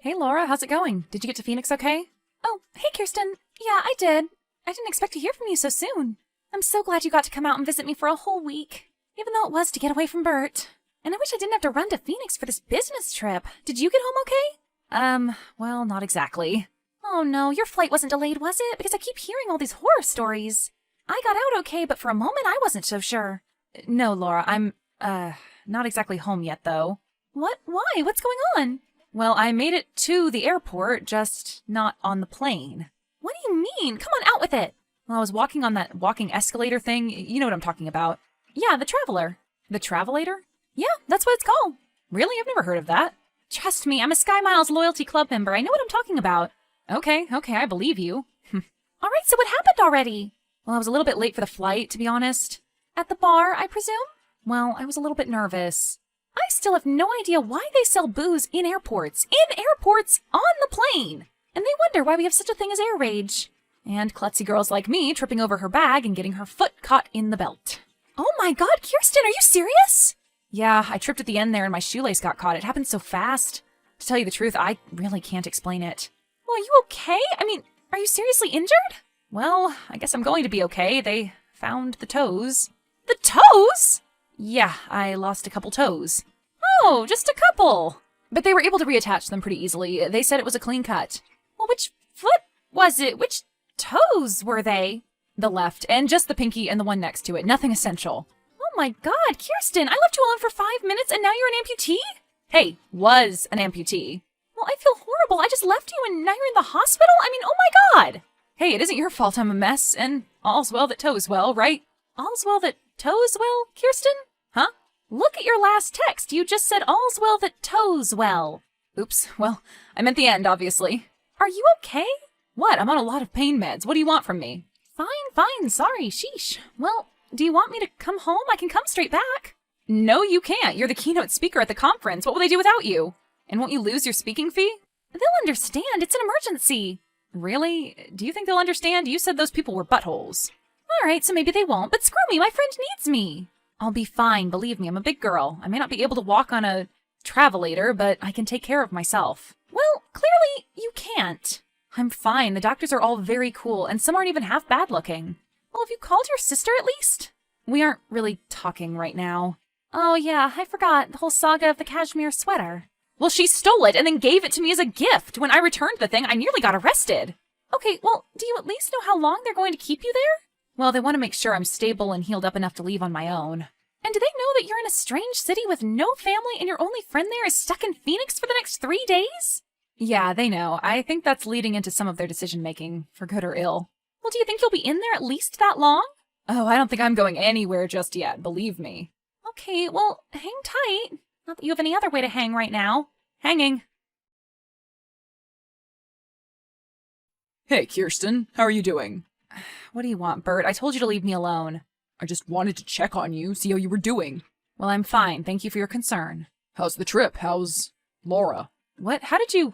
Hey Laura, how's it going? Did you get to Phoenix okay? Oh, hey Kirsten. Yeah, I did. I didn't expect to hear from you so soon. I'm so glad you got to come out and visit me for a whole week, even though it was to get away from Bert. And I wish I didn't have to run to Phoenix for this business trip. Did you get home okay? Well, not exactly. Oh no, your flight wasn't delayed, was it? Because I keep hearing all these horror stories. I got out okay, but for a moment I wasn't so sure. No, Laura, I'm, not exactly home yet, though. What? Why? What's going on? Well, I made it to the airport, just not on the plane. What do you mean? Come on, out with it. Well, I was walking on that walking escalator thing. You know what I'm talking about. Yeah, the Traveler. The Travelator? Yeah, that's what it's called. Really? I've never heard of that. Trust me, I'm a Sky Miles Loyalty Club member. I know what I'm talking about. Okay, I believe you. All right, so what happened already? Well, I was a little bit late for the flight, to be honest. At the bar, I presume? Well, I was a little bit nervous. I still have no idea why they sell booze in airports. In airports, on the plane! And they wonder why we have such a thing as air rage. And klutzy girls like me tripping over her bag and getting her foot caught in the belt. Oh my god, Kirsten, are you serious? Yeah, I tripped at the end there and my shoelace got caught. It happened so fast. To tell you the truth, I really can't explain it. Well, are you okay? I mean, are you seriously injured? Well, I guess I'm going to be okay. They found the toes. The toes? Yeah, I lost a couple toes. Oh, just a couple. But they were able to reattach them pretty easily. They said it was a clean cut. Well, which foot was it? Which toes were they? The left, and just the pinky and the one next to it. Nothing essential. Oh my god, Kirsten, I left you alone for 5 minutes and now you're an amputee? Hey, was an amputee. Well, I feel horrible. I just left you and now you're in the hospital? I mean, oh my god! Hey, it isn't your fault I'm a mess, and all's well that toes well, right? All's well that toes well, Kirsten? Huh? Look at your last text. You just said all's well that toes well. Oops, well, I meant the end, obviously. Are you okay? What? I'm on a lot of pain meds. What do you want from me? Fine, sorry, sheesh. Well, do you want me to come home? I can come straight back. No, you can't. You're the keynote speaker at the conference. What will they do without you? And won't you lose your speaking fee? They'll understand. It's an emergency. Really? Do you think they'll understand? You said those people were buttholes. All right, so maybe they won't, but screw me, my friend needs me. I'll be fine, believe me, I'm a big girl. I may not be able to walk on a travelator, but I can take care of myself. Well, clearly you can't. I'm fine, the doctors are all very cool, and some aren't even half bad looking. Well, have you called your sister at least? We aren't really talking right now. Oh yeah, I forgot, the whole saga of the cashmere sweater. Well, she stole it and then gave it to me as a gift. When I returned the thing, I nearly got arrested. Okay, well, do you at least know how long they're going to keep you there? Well, they want to make sure I'm stable and healed up enough to leave on my own. And do they know that you're in a strange city with no family and your only friend there is stuck in Phoenix for the next 3 days? Yeah, they know. I think that's leading into some of their decision-making, for good or ill. Well, do you think you'll be in there at least that long? Oh, I don't think I'm going anywhere just yet, believe me. Okay, well, hang tight. Not that you have any other way to hang right now. Hanging. Hey, Kirsten. How are you doing? What do you want, Bert? I told you to leave me alone. I just wanted to check on you, see how you were doing. Well, I'm fine. Thank you for your concern. How's the trip? How's Laura? What? How did you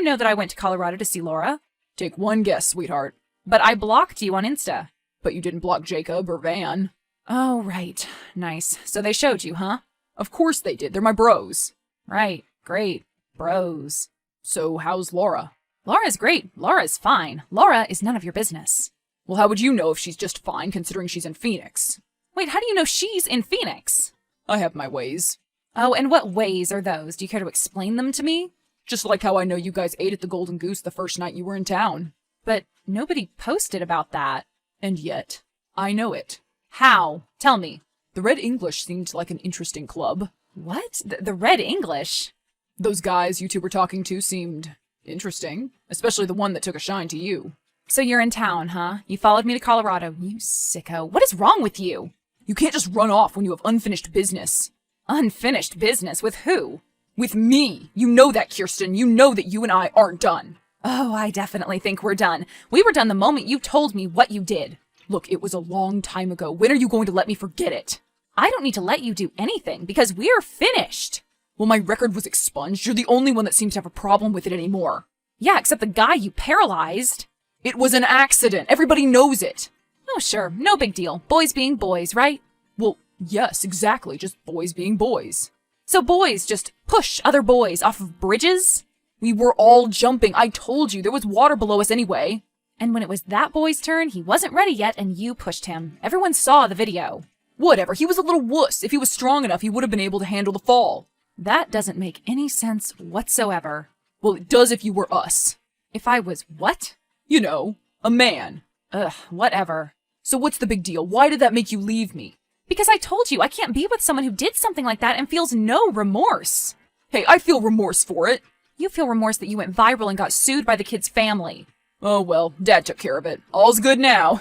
know that I went to Colorado to see Laura? Take one guess, sweetheart. But I blocked you on Insta. But you didn't block Jacob or Van. Oh, right. Nice. So they showed you, huh? Of course they did. They're my bros. Right. Great. Bros. So how's Laura? Laura's great. Laura's fine. Laura is none of your business. Well, how would you know if she's just fine, considering she's in Phoenix? Wait, how do you know she's in Phoenix? I have my ways. Oh, and what ways are those? Do you care to explain them to me? Just like how I know you guys ate at the Golden Goose the first night you were in town. But nobody posted about that. And yet, I know it. How? Tell me. The Red English seemed like an interesting club. What? The Red English? Those guys you two were talking to seemed interesting, especially the one that took a shine to you. So you're in town, huh? You followed me to Colorado. You sicko. What is wrong with you? You can't just run off when you have unfinished business. Unfinished business? With who? With me. You know that, Kirsten. You know that you and I aren't done. Oh, I definitely think we're done. We were done the moment you told me what you did. Look, it was a long time ago. When are you going to let me forget it? I don't need to let you do anything, because we're finished. Well, my record was expunged. You're the only one that seems to have a problem with it anymore. Yeah, except the guy you paralyzed. It was an accident. Everybody knows it. Oh, sure. No big deal. Boys being boys, right? Well, yes, exactly. Just boys being boys. So boys just push other boys off of bridges? We were all jumping. I told you, there was water below us anyway. And when it was that boy's turn, he wasn't ready yet and you pushed him. Everyone saw the video. Whatever, he was a little wuss. If he was strong enough, he would have been able to handle the fall. That doesn't make any sense whatsoever. Well, it does if you were us. If I was what? You know, a man. Ugh, whatever. So what's the big deal? Why did that make you leave me? Because I told you I can't be with someone who did something like that and feels no remorse. Hey, I feel remorse for it. You feel remorse that you went viral and got sued by the kid's family. Oh well, Dad took care of it. All's good now.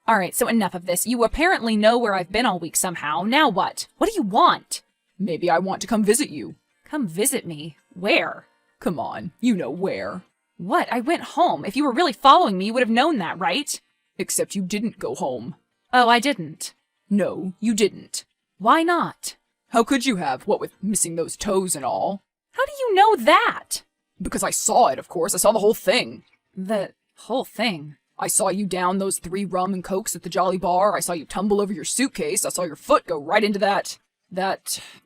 Alright, so enough of this. You apparently know where I've been all week somehow. Now what? What do you want? Maybe I want to come visit you. Come visit me? Where? Come on, you know where. What? I went home. If you were really following me, you would have known that, right? Except you didn't go home. Oh, I didn't. No, you didn't. Why not? How could you have, what with missing those toes and all? How do you know that? Because I saw it, of course. I saw the whole thing. The whole thing? I saw you down those 3 rum and cokes at the Jolly Bar. I saw you tumble over your suitcase. I saw your foot go right into that,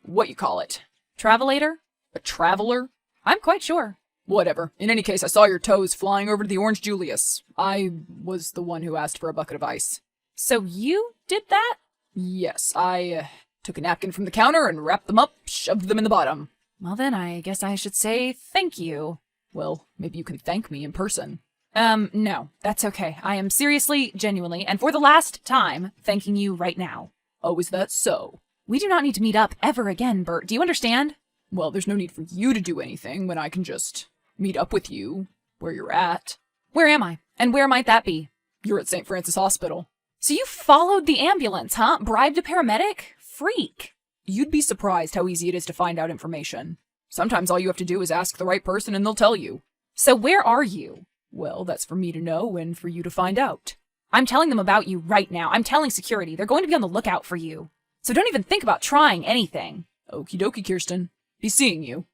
what you call it? Travelator? A traveler? I'm quite sure. Whatever. In any case, I saw your toes flying over to the Orange Julius. I was the one who asked for a bucket of ice. So you did that? Yes, I took a napkin from the counter and wrapped them up, shoved them in the bottom. Well then, I guess I should say thank you. Well, maybe you can thank me in person. No, that's okay. I am seriously, genuinely, and for the last time, thanking you right now. Oh, is that so? We do not need to meet up ever again, Bert. Do you understand? Well, there's no need for you to do anything when I can just meet up with you where you're at. Where am I? And where might that be? You're at St. Francis Hospital. So you followed the ambulance, huh? Bribed a paramedic? Freak. You'd be surprised how easy it is to find out information. Sometimes all you have to do is ask the right person and they'll tell you. So where are you? Well, that's for me to know and for you to find out. I'm telling them about you right now. I'm telling security. They're going to be on the lookout for you. So don't even think about trying anything. Okie dokie, Kirsten. Be seeing you.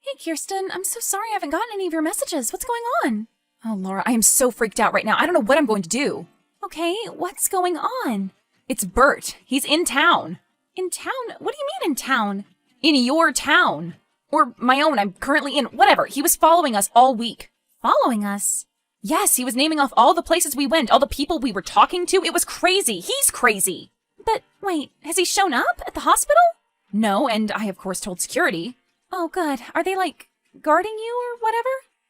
Hey, Kirsten. I'm so sorry I haven't gotten any of your messages. What's going on? Oh, Laura, I am so freaked out right now. I don't know what I'm going to do. Okay, what's going on? It's Bert. He's in town. In town? What do you mean in town? In your town. Or my own, I'm currently in. Whatever. He was following us all week. Following us? Yes, he was naming off all the places we went, all the people we were talking to. It was crazy. He's crazy. But wait, has he shown up at the hospital? No, and I of course told security. Oh, good. Are they like guarding you or whatever?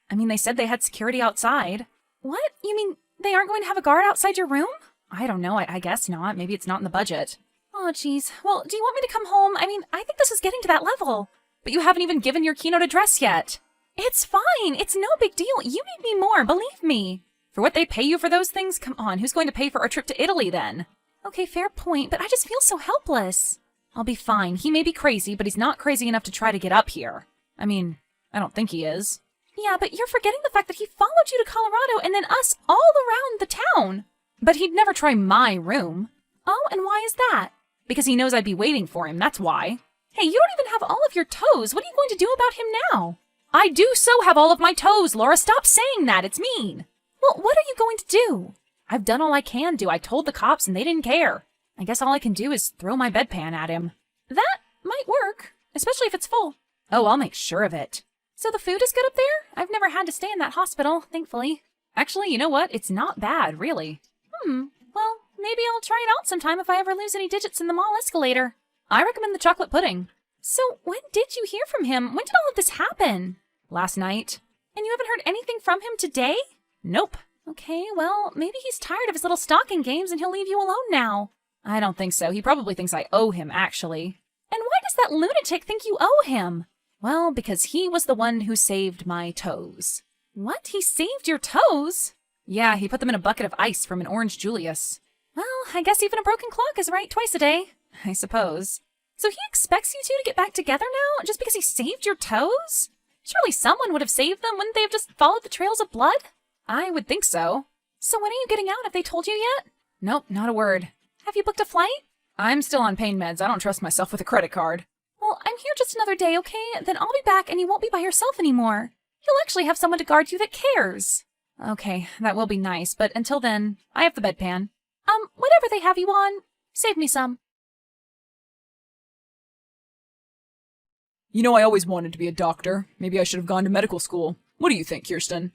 I mean, they said they had security outside. What? You mean they aren't going to have a guard outside your room? I don't know. I guess not. Maybe it's not in the budget. Oh, geez. Well, do you want me to come home? I mean, I think this is getting to that level. But you haven't even given your keynote address yet. It's fine. It's no big deal. You need me more, believe me. For what they pay you for those things? Come on, who's going to pay for our trip to Italy then? Okay, fair point, but I just feel so helpless. I'll be fine. He may be crazy, but he's not crazy enough to try to get up here. I mean, I don't think he is. Yeah, but you're forgetting the fact that he followed you to Colorado and then us all around the town. But he'd never try my room. Oh, and why is that? Because he knows I'd be waiting for him, that's why. Hey, you don't even have all of your toes. What are you going to do about him now? I do so have all of my toes, Laura. Stop saying that. It's mean. Well, what are you going to do? I've done all I can do. I told the cops and they didn't care. I guess all I can do is throw my bedpan at him. That might work, especially if it's full. Oh, I'll make sure of it. So the food is good up there? I've never had to stay in that hospital, thankfully. Actually, you know what? It's not bad, really. Well, maybe I'll try it out sometime if I ever lose any digits in the mall escalator. I recommend the chocolate pudding. So when did you hear from him? When did all of this happen? Last night. And you haven't heard anything from him today? Nope. Okay, well, maybe he's tired of his little stalking games and he'll leave you alone now. I don't think so. He probably thinks I owe him, actually. And why does that lunatic think you owe him? Well, because he was the one who saved my toes. What? He saved your toes? Yeah, he put them in a bucket of ice from an Orange Julius. Well, I guess even a broken clock is right twice a day. I suppose. So he expects you two to get back together now, just because he saved your toes? Surely someone would have saved them, wouldn't they have just followed the trails of blood? I would think so. So when are you getting out? Have they told you yet? Nope, not a word. Have you booked a flight? I'm still on pain meds. I don't trust myself with a credit card. Well, I'm here just another day, okay? Then I'll be back and you won't be by yourself anymore. You'll actually have someone to guard you that cares. Okay, that will be nice, but until then, I have the bedpan. Whatever they have you on, save me some. You know, I always wanted to be a doctor. Maybe I should have gone to medical school. What do you think, Kirsten?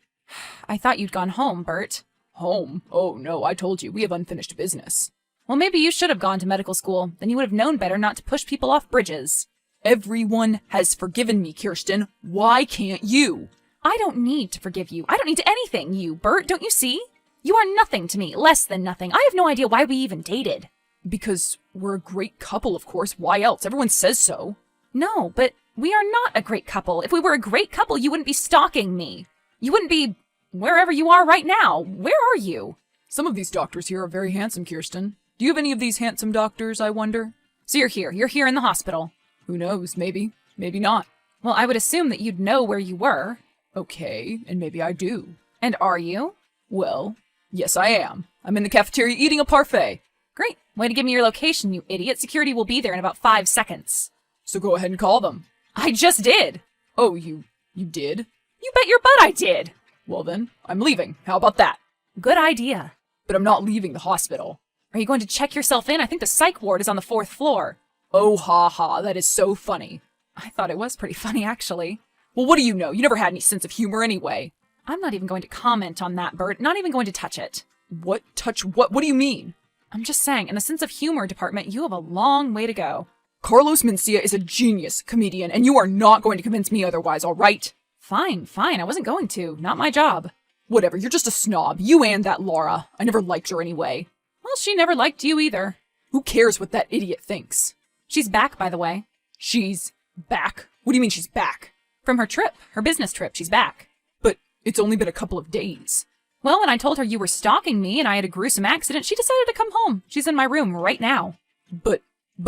I thought you'd gone home, Bert. Home? Oh, no, I told you, we have unfinished business. Well, maybe you should have gone to medical school. Then you would have known better not to push people off bridges. Everyone has forgiven me, Kirsten. Why can't you? I don't need to forgive you. I don't need anything, you, Bert. Don't you see? You are nothing to me, less than nothing. I have no idea why we even dated. Because we're a great couple, of course. Why else? Everyone says so. No, but we are not a great couple. If we were a great couple, you wouldn't be stalking me. You wouldn't be wherever you are right now. Where are you? Some of these doctors here are very handsome, Kirsten. Do you have any of these handsome doctors, I wonder? So you're here. You're here in the hospital. Who knows? Maybe. Maybe not. Well, I would assume that you'd know where you were. Okay, and maybe I do. And are you? Well, yes, I am. I'm in the cafeteria eating a parfait. Great. Way to give me your location, you idiot. Security will be there in about 5 seconds. So go ahead and call them. I just did. Oh, you did? You bet your butt I did. Well then, I'm leaving. How about that? Good idea. But I'm not leaving the hospital. Are you going to check yourself in? I think the psych ward is on the 4th floor. Oh, ha ha, that is so funny. I thought it was pretty funny, actually. Well, what do you know? You never had any sense of humor anyway. I'm not even going to comment on that, Bert. Not even going to touch it. What? Touch what? What do you mean? I'm just saying, in the sense of humor department, you have a long way to go. Carlos Mencia is a genius comedian, and you are not going to convince me otherwise, all right? Fine. I wasn't going to. Not my job. Whatever, you're just a snob. You and that Laura. I never liked her anyway. Well, she never liked you either. Who cares what that idiot thinks? She's back, by the way. She's back? What do you mean she's back? From her trip. Her business trip. She's back. But it's only been a couple of days. Well, when I told her you were stalking me and I had a gruesome accident, she decided to come home. She's in my room right now. But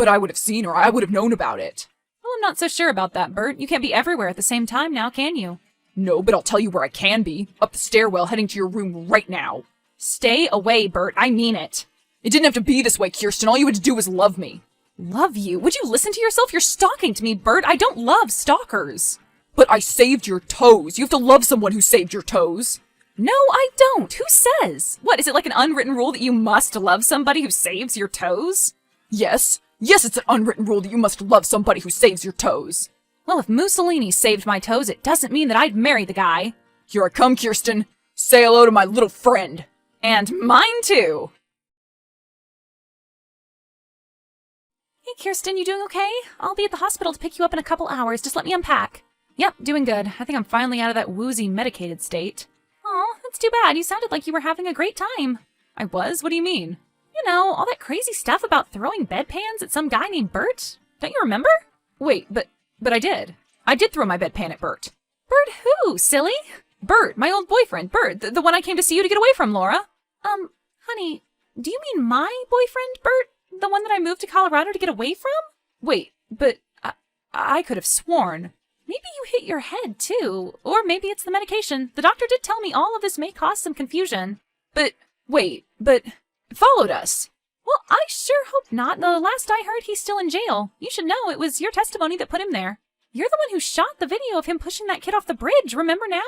I would have seen her. I would have known about it. Well, I'm not so sure about that, Bert. You can't be everywhere at the same time now, can you? No, but I'll tell you where I can be. Up the stairwell, heading to your room right now. Stay away, Bert. I mean it. It didn't have to be this way, Kirsten. All you had to do was love me. Love you? Would you listen to yourself? You're stalking to me, Bert. I don't love stalkers. But I saved your toes. You have to love someone who saved your toes. No, I don't. Who says? What, is it like an unwritten rule that you must love somebody who saves your toes? Yes. Yes, it's an unwritten rule that you must love somebody who saves your toes. Well, if Mussolini saved my toes, it doesn't mean that I'd marry the guy. Here I come, Kirsten. Say hello to my little friend. And mine too. Hey, Kirsten, you doing okay? I'll be at the hospital to pick you up in a couple hours. Just let me unpack. Yep, doing good. I think I'm finally out of that woozy medicated state. Aw, that's too bad. You sounded like you were having a great time. I was? What do you mean? You know, all that crazy stuff about throwing bedpans at some guy named Bert. Don't you remember? Wait, but I did. I did throw my bedpan at Bert. Bert who, silly? Bert, my old boyfriend. Bert, the one I came to see you to get away from, Laura. Honey, do you mean my boyfriend, Bert? The one that I moved to Colorado to get away from? Wait, but I could have sworn. Maybe you hit your head, too. Or maybe it's the medication. The doctor did tell me all of this may cause some confusion. But followed us. Well, I sure hope not. The last I heard, he's still in jail. You should know it was your testimony that put him there. You're the one who shot the video of him pushing that kid off the bridge, remember now?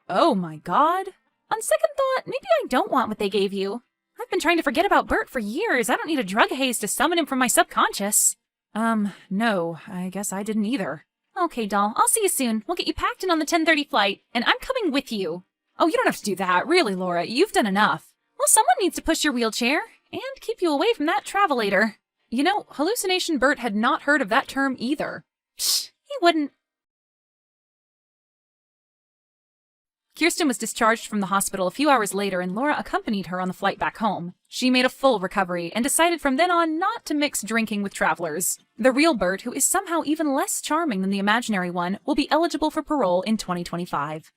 Oh my God. On second thought, maybe I don't want what they gave you. I've been trying to forget about Bert for years. I don't need a drug haze to summon him from my subconscious. No, I guess I didn't either. Okay, doll, I'll see you soon. We'll get you packed in on the 10:30 flight, and I'm coming with you. Oh, you don't have to do that. Really, Laura, you've done enough. Well, someone needs to push your wheelchair and keep you away from that travelator. You know, Hallucination Bert had not heard of that term either. Psh, he wouldn't. Kirsten was discharged from the hospital a few hours later, and Laura accompanied her on the flight back home. She made a full recovery and decided from then on not to mix drinking with travelers. The real Bert, who is somehow even less charming than the imaginary one, will be eligible for parole in 2025.